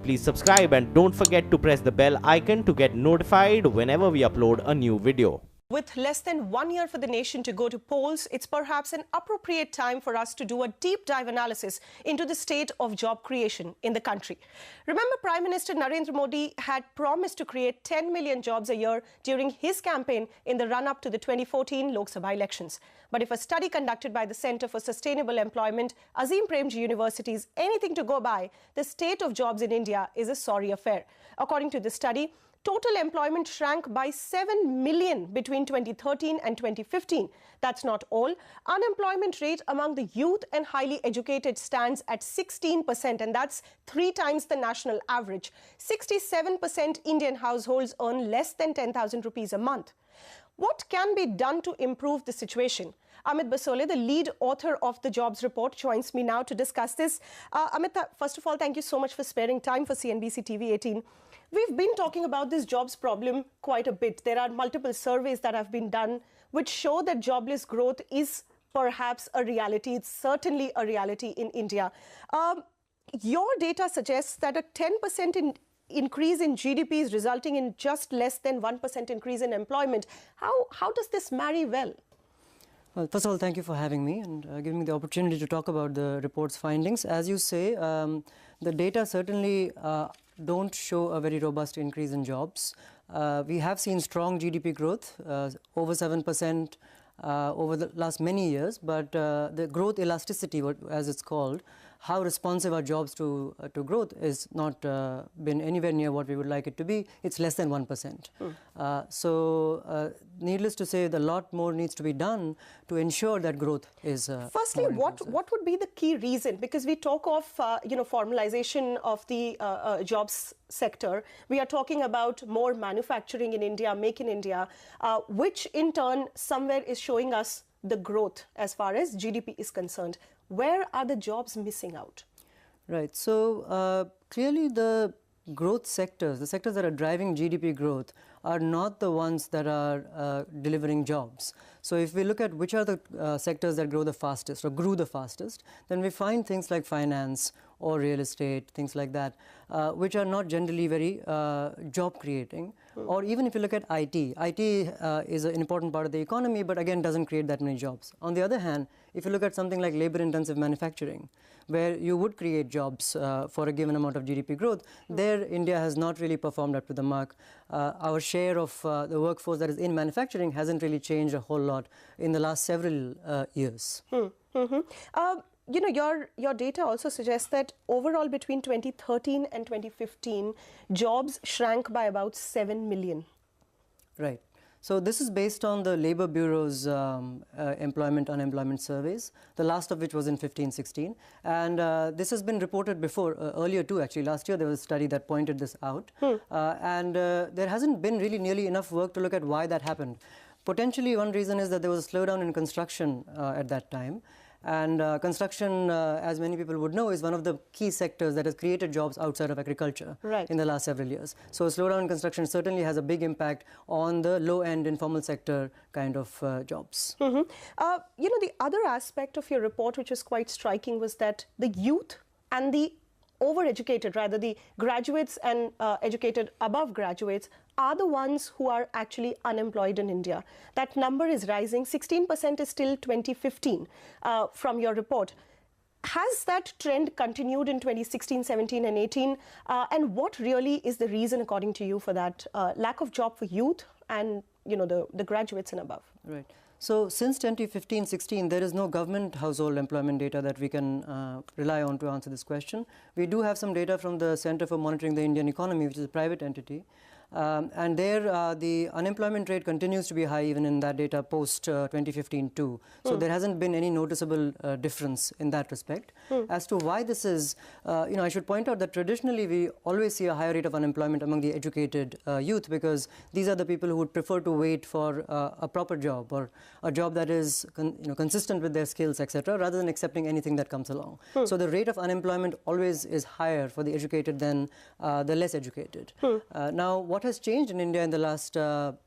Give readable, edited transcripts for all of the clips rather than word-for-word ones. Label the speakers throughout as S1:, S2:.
S1: please subscribe and don't forget to press the bell icon to get notified whenever we upload a new video.
S2: With less than 1 year for the nation to go to polls, it's perhaps an appropriate time for us to do a deep dive analysis into the state of job creation in the country. Remember, Prime Minister Narendra Modi had promised to create 10 million jobs a year during his campaign in the run-up to the 2014 Lok Sabha elections. But if a study conducted by the Centre for Sustainable Employment, Azim Premji University is anything to go by, the state of jobs in India is a sorry affair. According to the study, total employment shrank by 7 million between 2013 and 2015. That's not all. Unemployment rate among the youth and highly educated stands at 16%, and that's 3 times the national average. 67% Indian households earn less than 10,000 rupees a month. What can be done to improve the situation? Amit Basole, the lead author of the Jobs Report, joins me now to discuss this. Amit, first of all, thank you so much for sparing time for CNBC TV 18. We've been talking about this jobs problem quite a bit. There are multiple surveys that have been done which show that jobless growth is perhaps a reality. It's certainly a reality in India. Your data suggests that a 10% increase in GDP is resulting in just less than 1% increase in employment. How does this marry well?
S3: Well, first of all, thank you for having me and giving me the opportunity to talk about the report's findings. As you say, the data certainly don't show a very robust increase in jobs. We have seen strong GDP growth, over 7% over the last many years, but the growth elasticity, as it's called, how responsive are jobs to growth is not been anywhere near what we would like it to be. It's less than 1%. So needless to say, a lot more needs to be done to ensure that growth is
S2: Firstly, what would be the key reason? Because we talk of formalization of the jobs sector. We are talking about more manufacturing in India, make in India, which in turn somewhere is showing us the growth as far as GDP is concerned. Where are the jobs missing out?
S3: Right. So clearly the growth sectors, the sectors that are driving GDP growth, are not the ones that are delivering jobs. So if we look at which are the sectors that grow the fastest or grew the fastest, then we find things like finance or real estate, things like that, which are not generally very job creating. Or even if you look at IT is an important part of the economy, but again doesn't create that many jobs. On the other hand, if you look at something like labor intensive manufacturing, where you would create jobs for a given amount of GDP growth, there India has not really performed up to the mark. Our share of the workforce that is in manufacturing hasn't really changed a whole lot in the last several years.
S2: You know, your data also suggests that overall between 2013 and 2015, jobs shrank by about 7 million.
S3: Right. So this is based on the Labour Bureau's unemployment surveys, the last of which was in 15-16. And this has been reported before, earlier too actually. Last year there was a study that pointed this out. And there hasn't been really nearly enough work to look at why that happened. Potentially one reason is that there was a slowdown in construction at that time. And construction, as many people would know, is one of the key sectors that has created jobs outside of agriculture in the last several years. So a slowdown in construction certainly has a big impact on the low-end informal sector kind of jobs. You
S2: know, the other aspect of your report, which was quite striking, was that the youth and the overeducated, rather the graduates and educated above graduates, are the ones who are actually unemployed in India. That number is rising. 16% is still 2015 from your report. Has that trend continued in 2016, 17 and 18? And what really is the reason, according to you, for that lack of job for youth and, you know, the graduates and above?
S3: Right. So since 2015-16, there is no government household employment data that we can rely on to answer this question. We do have some data from the Centre for Monitoring the Indian Economy, which is a private entity. And there the unemployment rate continues to be high even in that data post 2015 too. So there hasn't been any noticeable difference in that respect. As to why this is, I should point out that traditionally we always see a higher rate of unemployment among the educated youth, because these are the people who would prefer to wait for a proper job or a job that is consistent with their skills, etc., rather than accepting anything that comes along. So the rate of unemployment always is higher for the educated than the less educated. Now, what has changed in India in the last,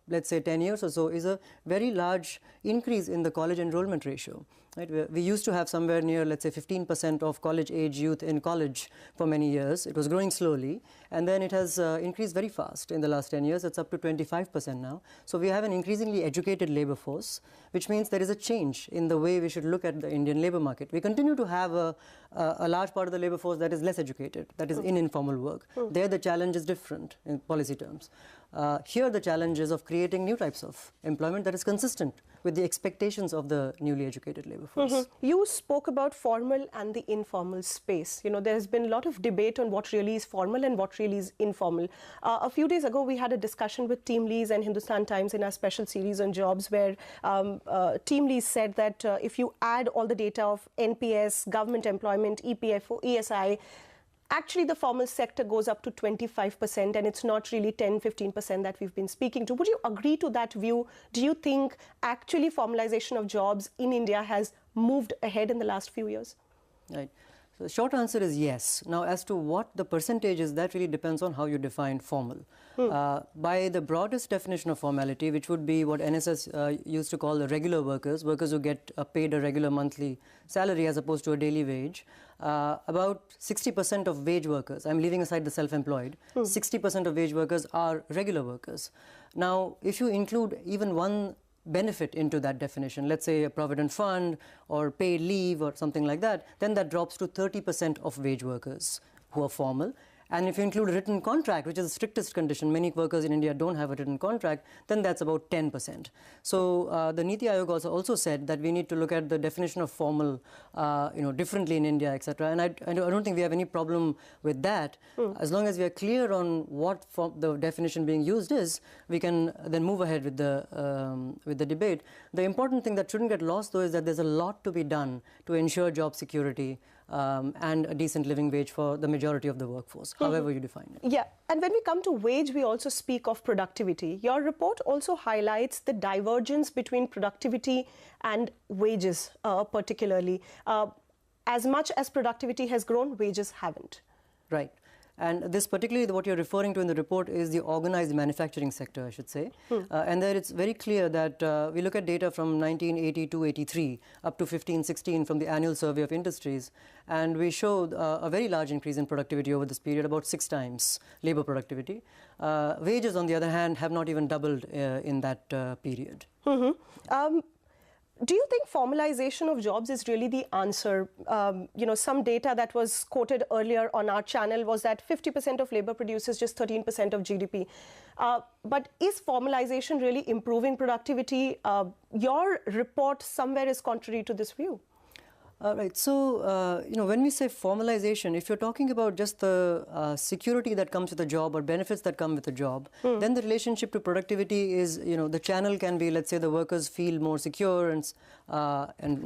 S3: let's say, 10 years or so is a very large increase in the college enrollment ratio. Right? We used to have somewhere near, let's say, 15% of college-age youth in college for many years. It was growing slowly, and then it has increased very fast in the last 10 years. It's up to 25% now. So we have an increasingly educated labor force, which means there is a change in the way we should look at the Indian labor market. We continue to have a large part of the labor force that is less educated, that is in informal work. There the challenge is different in policy terms. Here the challenge is of creating new types of employment that is consistent with the expectations of the newly educated labor force.
S2: You spoke about formal and the informal space. You know, there's been a lot of debate on what really is formal and what really is informal. A few days ago, we had a discussion with Team Lees and Hindustan Times in our special series on jobs, where Team Lees said that if you add all the data of NPS, government employment, EPFO, ESI, actually the formal sector goes up to 25%, and it's not really 10-15% that we've been speaking to. Would you agree to that view? Do you think actually formalization of jobs in India has moved ahead in the last few years?
S3: Right. So the short answer is yes. Now, as to what the percentage is, that really depends on how you define formal. By the broadest definition of formality, which would be what NSS used to call the regular workers, workers who get paid a regular monthly salary as opposed to a daily wage, about 60% of wage workers, I'm leaving aside the self-employed, 60% of wage workers are regular workers. Now, if you include even one benefit into that definition, let's say a provident fund or paid leave or something like that, then that drops to 30% of wage workers who are formal. And if you include a written contract, which is the strictest condition, many workers in India don't have a written contract, then that's about 10%. So the Niti Aayog also said that we need to look at the definition of formal differently in India, etc. And I don't think we have any problem with that. As long as we are clear on what the definition being used is, we can then move ahead with the debate. The important thing that shouldn't get lost, though, is that there's a lot to be done to ensure job security and a decent living wage for the majority of the workforce, however you define it.
S2: Yeah, and when we come to wage, we also speak of productivity. Your report also highlights the divergence between productivity and wages, particularly. As much as productivity has grown, wages haven't.
S3: Right. And this particularly, what you're referring to in the report is the organized manufacturing sector, I should say. And there it's very clear that we look at data from 1982-83 up to 15-16 from the annual survey of industries, and we showed a very large increase in productivity over this period, about 6 times labor productivity. Wages, on the other hand, have not even doubled in that period.
S2: Do you think formalization of jobs is really the answer? Some data that was quoted earlier on our channel was that 50% of labor produces just 13% of GDP. But is formalization really improving productivity? Your report somewhere is contrary to this view.
S3: Right. So, when we say formalization, if you're talking about just the security that comes with a job or benefits that come with a job, then the relationship to productivity is, the channel can be, let's say, the workers feel more secure and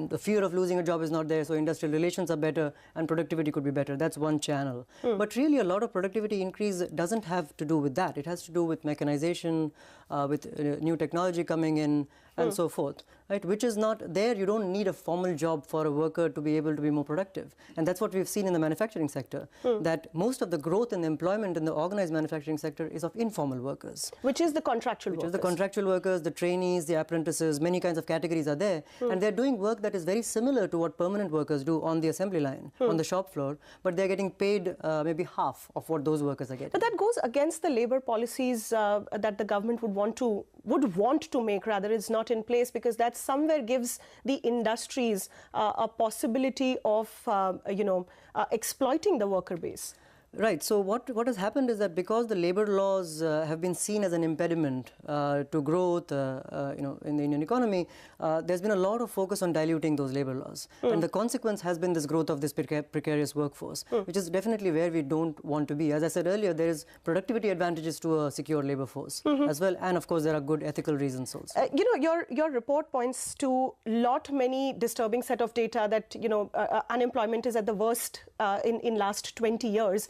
S3: the fear of losing a job is not there, so industrial relations are better and productivity could be better. That's one channel. But really, a lot of productivity increase doesn't have to do with that. It has to do with mechanization, with new technology coming in, and so forth, right? Which is not there. You don't need a formal job for a worker to be able to be more productive. And that's what we've seen in the manufacturing sector, that most of the growth in the employment in the organized manufacturing sector is of informal workers.
S2: Which is the contractual workers.
S3: Which is the contractual workers, the trainees, the apprentices, many kinds of categories are there. And they're doing work that is very similar to what permanent workers do on the assembly line, on the shop floor, but they're getting paid maybe half of what those workers are getting.
S2: But that goes against the labor policies that the government would want to make, rather. It's not in place, because that somewhere gives the industries a possibility of exploiting the worker base.
S3: Right. So what has happened is that because the labor laws have been seen as an impediment to growth, in the Indian economy, there's been a lot of focus on diluting those labor laws, and the consequence has been this growth of this precarious workforse, which is definitely where we don't want to be. As I said earlier, there is productivity advantages to a secure labor force as well, and of course there are good ethical reasons also.
S2: Your report points to many disturbing set of data that unemployment is at the worst in last 20 years.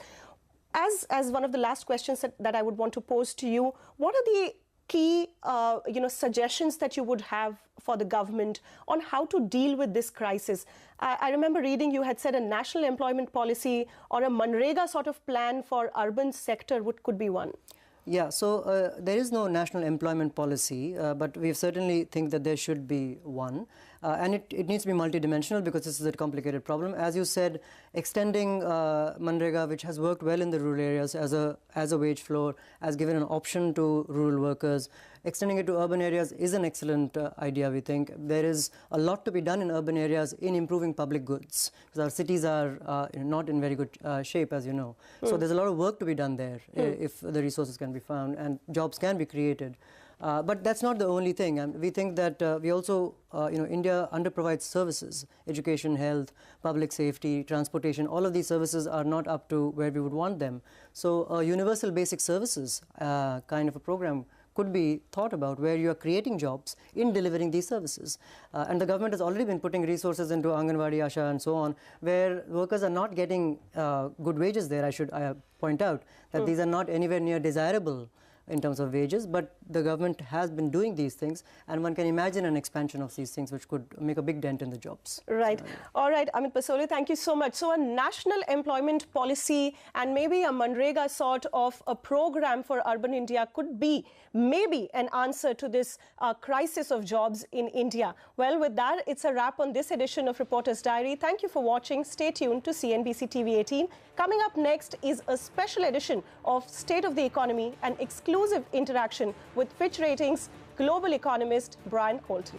S2: As one of the last questions that I would want to pose to you, what are the key suggestions that you would have for the government on how to deal with this crisis? I remember reading you had said a national employment policy or a Manrega sort of plan for urban sector could be one.
S3: Yeah, so there is no national employment policy, but we certainly think that there should be one. And it needs to be multidimensional because this is a complicated problem. As you said, extending Manrega, which has worked well in the rural areas as a wage floor, has given an option to rural workers. Extending it to urban areas is an excellent idea, we think. There is a lot to be done in urban areas in improving public goods, because our cities are not in very good shape, as you know. So there's a lot of work to be done there if the resources can be found and jobs can be created. But that's not the only thing. We think that we also, India underprovides services, education, health, public safety, transportation. All of these services are not up to where we would want them. So a universal basic services kind of a program could be thought about, where you are creating jobs in delivering these services. And the government has already been putting resources into Anganwadi, Asha and so on, where workers are not getting good wages there. I should point out that these are not anywhere near desirable in terms of wages, but the government has been doing these things, and one can imagine an expansion of these things which could make a big dent in the jobs.
S2: Right. All right, Amit Pasole, thank you so much. So a national employment policy and maybe a Manrega sort of a program for urban India could be maybe an answer to this crisis of jobs in India. Well, with that, it's a wrap on this edition of Reporter's Diary. Thank you for watching. Stay tuned to CNBC TV 18. Coming up next is a special edition of State of the Economy, an exclusive interaction with Fitch Ratings global economist Brian Colton.